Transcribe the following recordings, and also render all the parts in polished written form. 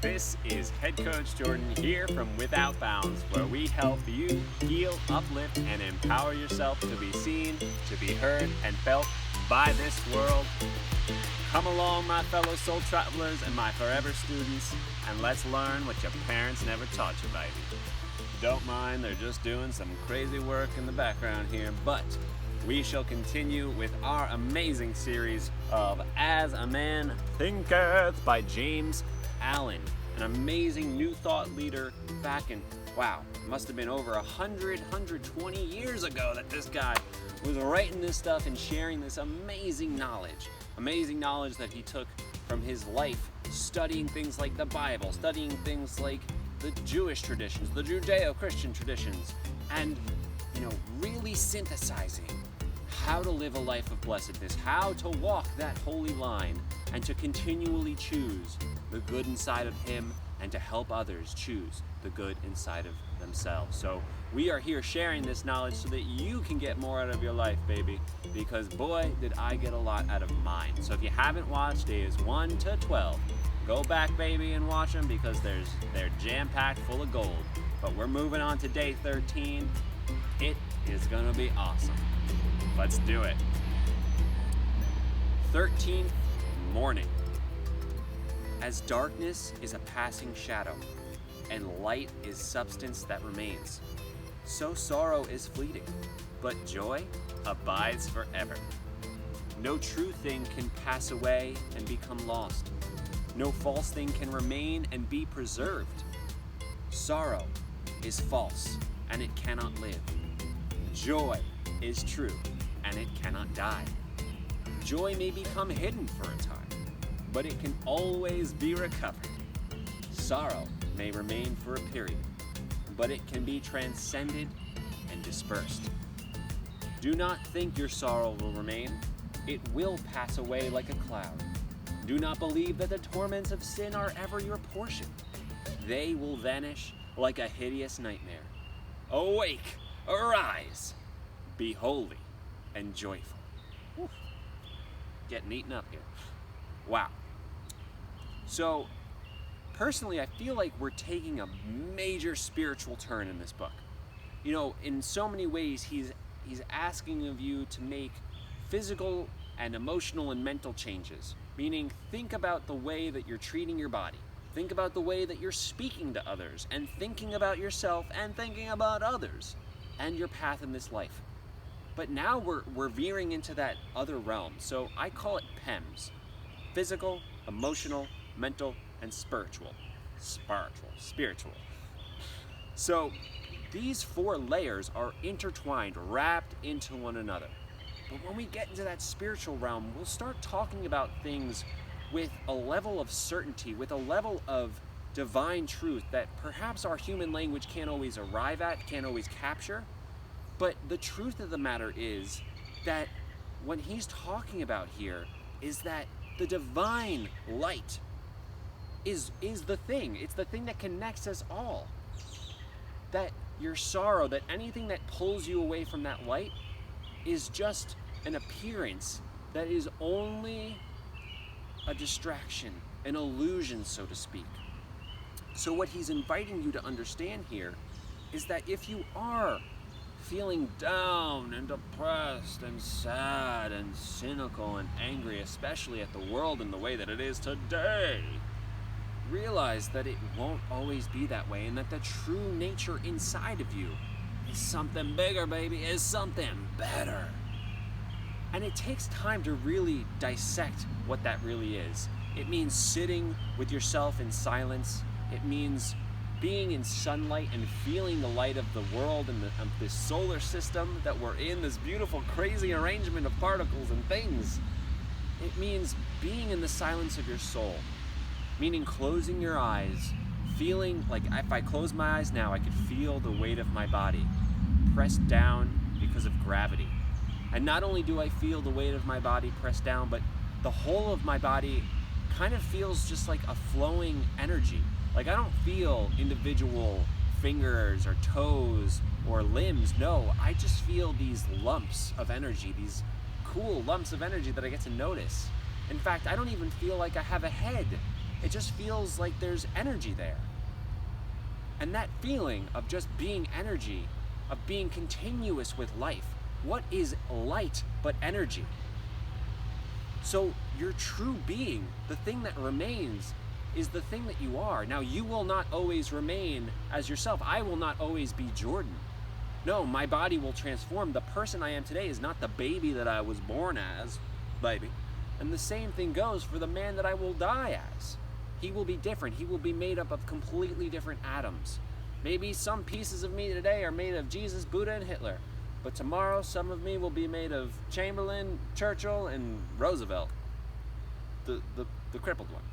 This is Head Coach Jordan here from Without Bounds, where we help you heal, uplift, and empower yourself to be seen, to be heard, and felt by this world. Come along, my fellow soul travelers and my forever students, and let's learn what your parents never taught you, baby. Don't mind, they're just doing some crazy work in the background here, but we shall continue with our amazing series of As a Man Thinketh by James Allen, an amazing new thought leader back in, must have been over 120 years ago that this guy was writing this stuff and sharing this amazing knowledge that he took from his life, studying things like the Bible, studying things like the Jewish traditions, the Judeo-Christian traditions, and really synthesizing how to live a life of blessedness, how to walk that holy line, and to continually choose the good inside of him and to help others choose the good inside of themselves. So we are here sharing this knowledge so that you can get more out of your life, baby, because boy, did I get a lot out of mine. So if you haven't watched days 1 to 12, go back, baby, and watch them because they're jam-packed full of gold. But we're moving on to day 13. It is gonna be awesome. Let's do it. 13th morning. As darkness is a passing shadow, and light is substance that remains, so sorrow is fleeting, but joy abides forever. No true thing can pass away and become lost. No false thing can remain and be preserved. Sorrow is false, and it cannot live. Joy is true, and it cannot die. Joy may become hidden for a time, but it can always be recovered. Sorrow may remain for a period, but it can be transcended and dispersed. Do not think your sorrow will remain. It will pass away like a cloud. Do not believe that the torments of sin are ever your portion. They will vanish like a hideous nightmare. Awake, arise, be holy and joyful. Whew. Getting eaten up here. Wow. So, personally, I feel like we're taking a major spiritual turn in this book. In so many ways, he's asking of you to make physical and emotional and mental changes. Meaning, think about the way that you're treating your body. Think about the way that you're speaking to others and thinking about yourself and thinking about others and your path in this life. But now we're veering into that other realm. So I call it PEMS. Physical, emotional, mental, and spiritual. So these 4 layers are intertwined, wrapped into one another. But when we get into that spiritual realm, we'll start talking about things with a level of certainty, with a level of divine truth that perhaps our human language can't always arrive at, can't always capture. But the truth of the matter is that what he's talking about here is that the divine light is the thing. It's the thing that connects us all. That your sorrow, that anything that pulls you away from that light is just an appearance that is only a distraction, an illusion, so to speak. So what he's inviting you to understand here is that if you are feeling down and depressed and sad and cynical and angry, especially at the world in the way that it is today, realize that it won't always be that way, and that the true nature inside of you is something bigger, baby, is something better. And it takes time to really dissect what that really is. It means sitting with yourself in silence. It means being in sunlight and feeling the light of the world and of this solar system that we're in, this beautiful, crazy arrangement of particles and things. It means being in the silence of your soul, meaning closing your eyes, feeling like if I close my eyes now, I could feel the weight of my body pressed down because of gravity. And not only do I feel the weight of my body pressed down, but the whole of my body kind of feels just like a flowing energy. Like I don't feel individual fingers or toes or limbs. No, I just feel these lumps of energy, these cool lumps of energy that I get to notice. In fact, I don't even feel like I have a head. It just feels like there's energy there. And that feeling of just being energy, of being continuous with life, what is light but energy? So your true being, the thing that remains, is the thing that you are. Now, you will not always remain as yourself. I will not always be Jordan. No, my body will transform. The person I am today is not the baby that I was born as, baby. And the same thing goes for the man that I will die as. He will be different. He will be made up of completely different atoms. Maybe some pieces of me today are made of Jesus, Buddha, and Hitler. But tomorrow, some of me will be made of Chamberlain, Churchill, and Roosevelt. The crippled one.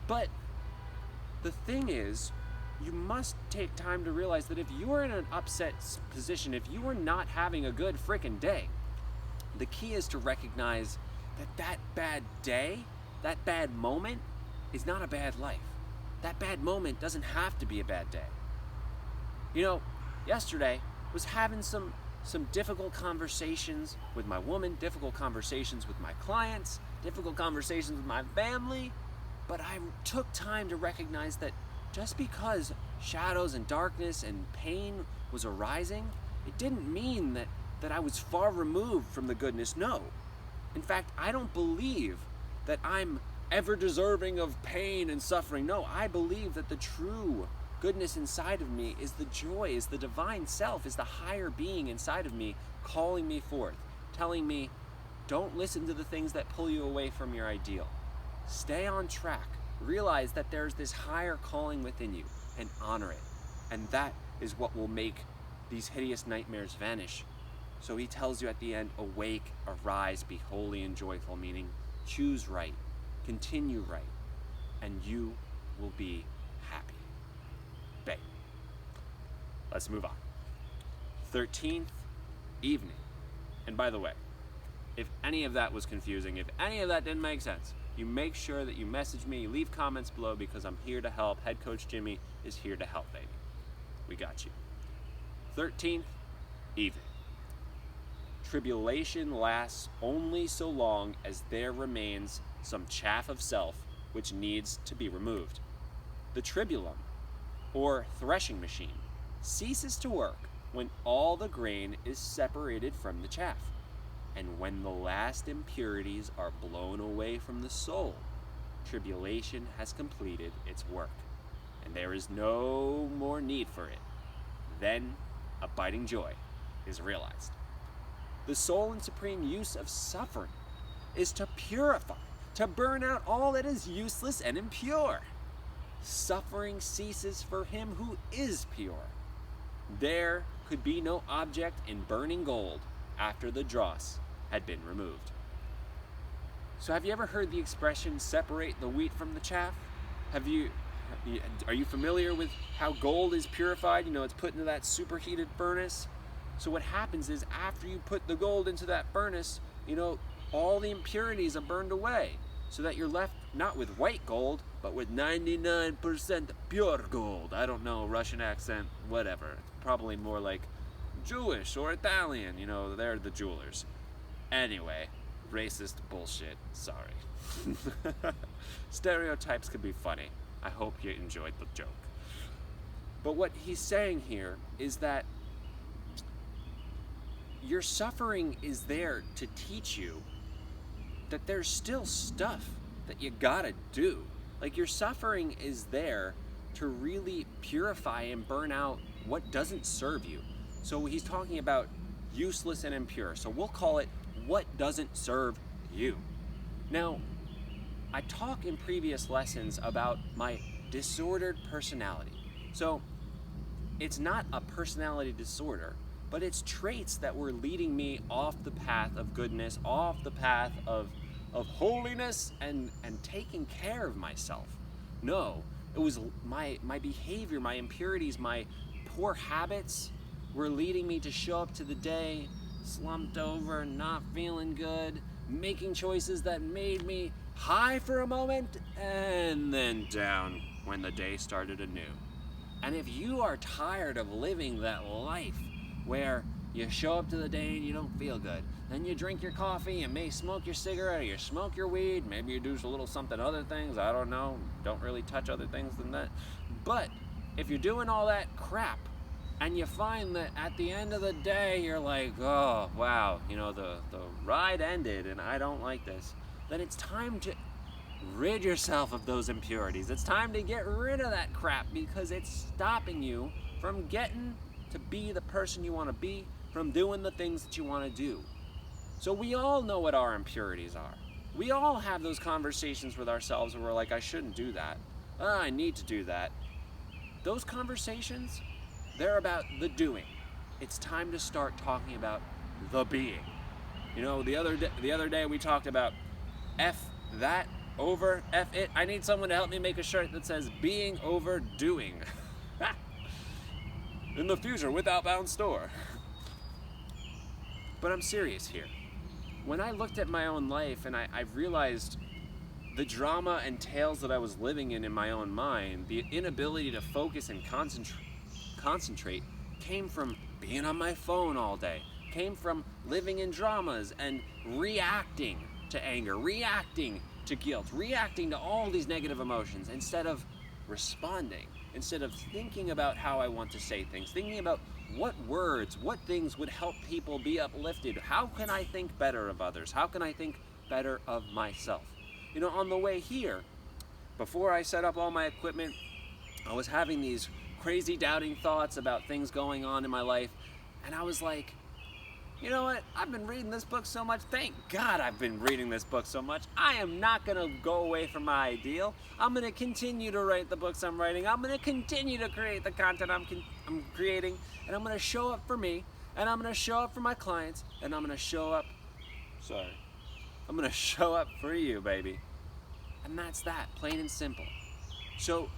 But the thing is, you must take time to realize that if you are in an upset position, if you are not having a good freaking day, the key is to recognize that that bad day, that bad moment, is not a bad life. That bad moment doesn't have to be a bad day. You know, yesterday was having some difficult conversations with my woman, difficult conversations with my clients, difficult conversations with my family, but I took time to recognize that just because shadows and darkness and pain was arising, it didn't mean that I was far removed from the goodness. No. In fact, I don't believe that I'm ever deserving of pain and suffering. No, I believe that the true goodness inside of me is the joy, is the divine self, is the higher being inside of me calling me forth, telling me, don't listen to the things that pull you away from your ideal. Stay on track. Realize that there's this higher calling within you and honor it. And that is what will make these hideous nightmares vanish. So he tells you at the end, awake, arise, be holy and joyful, meaning choose right, continue right, and you will be happy. Babe. Let's move on. 13th evening. And by the way, if any of that was confusing, if any of that didn't make sense, you make sure that you message me, leave comments below, because I'm here to help. Head Coach Jimmy is here to help, baby. We got you. 13th evening. Tribulation lasts only so long as there remains some chaff of self which needs to be removed. The tribulum, or threshing machine, ceases to work when all the grain is separated from the chaff, and when the last impurities are blown away from the soul. Tribulation has completed its work, and there is no more need for it. Then abiding joy is realized. The sole and supreme use of suffering is to purify, to burn out all that is useless and impure. Suffering ceases for him who is pure. There could be no object in burning gold after the dross had been removed. So have you ever heard the expression, separate the wheat from the chaff? Are you familiar with how gold is purified? You know, it's put into that superheated furnace. So what happens is after you put the gold into that furnace, you know, all the impurities are burned away, so that you're left not with white gold, but with 99% pure gold. I don't know, Russian accent, whatever. It's probably more like Jewish or Italian, you know, they're the jewelers. Anyway, racist bullshit, sorry. Stereotypes could be funny. I hope you enjoyed the joke. But what he's saying here is that your suffering is there to teach you that there's still stuff that you gotta do. Like, your suffering is there to really purify and burn out what doesn't serve you. So he's talking about useless and impure. So we'll call it what doesn't serve you. Now, I talk in previous lessons about my disordered personality. So it's not a personality disorder, but it's traits that were leading me off the path of goodness, off the path of holiness and taking care of myself. No, it was my behavior, my impurities, my poor habits were leading me to show up to the day slumped over, not feeling good, making choices that made me high for a moment and then down when the day started anew. And if you are tired of living that life where You show up to the day and you don't feel good. Then you drink your coffee, you may smoke your cigarette, or you smoke your weed, maybe you do a little something other things, I don't know, don't really touch other things than that. But if you're doing all that crap and you find that at the end of the day you're like, oh wow, the ride ended and I don't like this, then it's time to rid yourself of those impurities. It's time to get rid of that crap because it's stopping you from getting to be the person you want to be, from doing the things that you want to do. So we all know what our impurities are. We all have those conversations with ourselves where we're like, I shouldn't do that. I need to do that. Those conversations, they're about the doing. It's time to start talking about the being. The other day we talked about F that over F it. I need someone to help me make a shirt that says being over doing. In the future with Outbound Store. But I'm serious here. When I looked at my own life and I realized the drama and tales that I was living in my own mind, the inability to focus and concentrate came from being on my phone all day, came from living in dramas and reacting to anger, reacting to guilt, reacting to all these negative emotions instead of responding, instead of thinking about how I want to say things, thinking about what words, what things would help people be uplifted. How can I think better of others? How can I think better of myself? On the way here, before I set up all my equipment, I was having these crazy doubting thoughts about things going on in my life, and I was like, you know what? I've been reading this book so much. Thank God I've been reading this book so much. I am not going to go away from my ideal. I'm going to continue to write the books I'm writing. I'm going to continue to create the content I'm creating. And I'm going to show up for me. And I'm going to show up for my clients. And I'm going to show up... I'm going to show up for you, baby. And that's that, plain and simple. So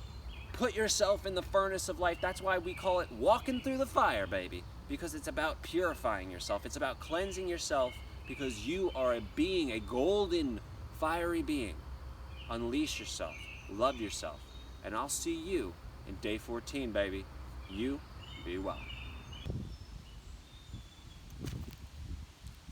put yourself in the furnace of life. That's why we call it walking through the fire, baby. Because it's about purifying yourself. It's about cleansing yourself because you are a being, a golden, fiery being. Unleash yourself. Love yourself. And I'll see you in day 14, baby. You be well.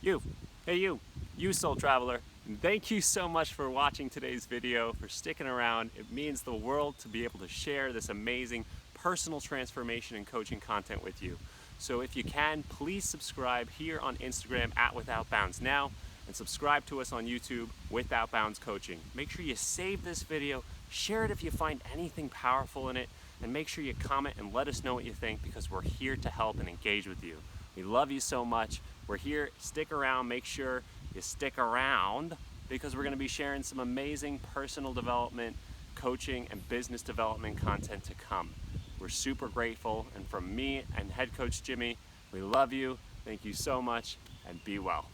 You soul traveler. Thank you so much for watching today's video, for sticking around. It means the world to be able to share this amazing personal transformation and coaching content with you. So if you can, please subscribe here on Instagram at Without Bounds Now, and subscribe to us on YouTube, Without Bounds Coaching. Make sure you save this video, share it if you find anything powerful in it, and make sure you comment and let us know what you think, because we're here to help and engage with you. We love you so much. We're here. Stick around. Make sure you stick around, because we're going to be sharing some amazing personal development, coaching, and business development content to come. We're super grateful, and from me and head coach Jimmy, we love you. Thank you so much, and be well.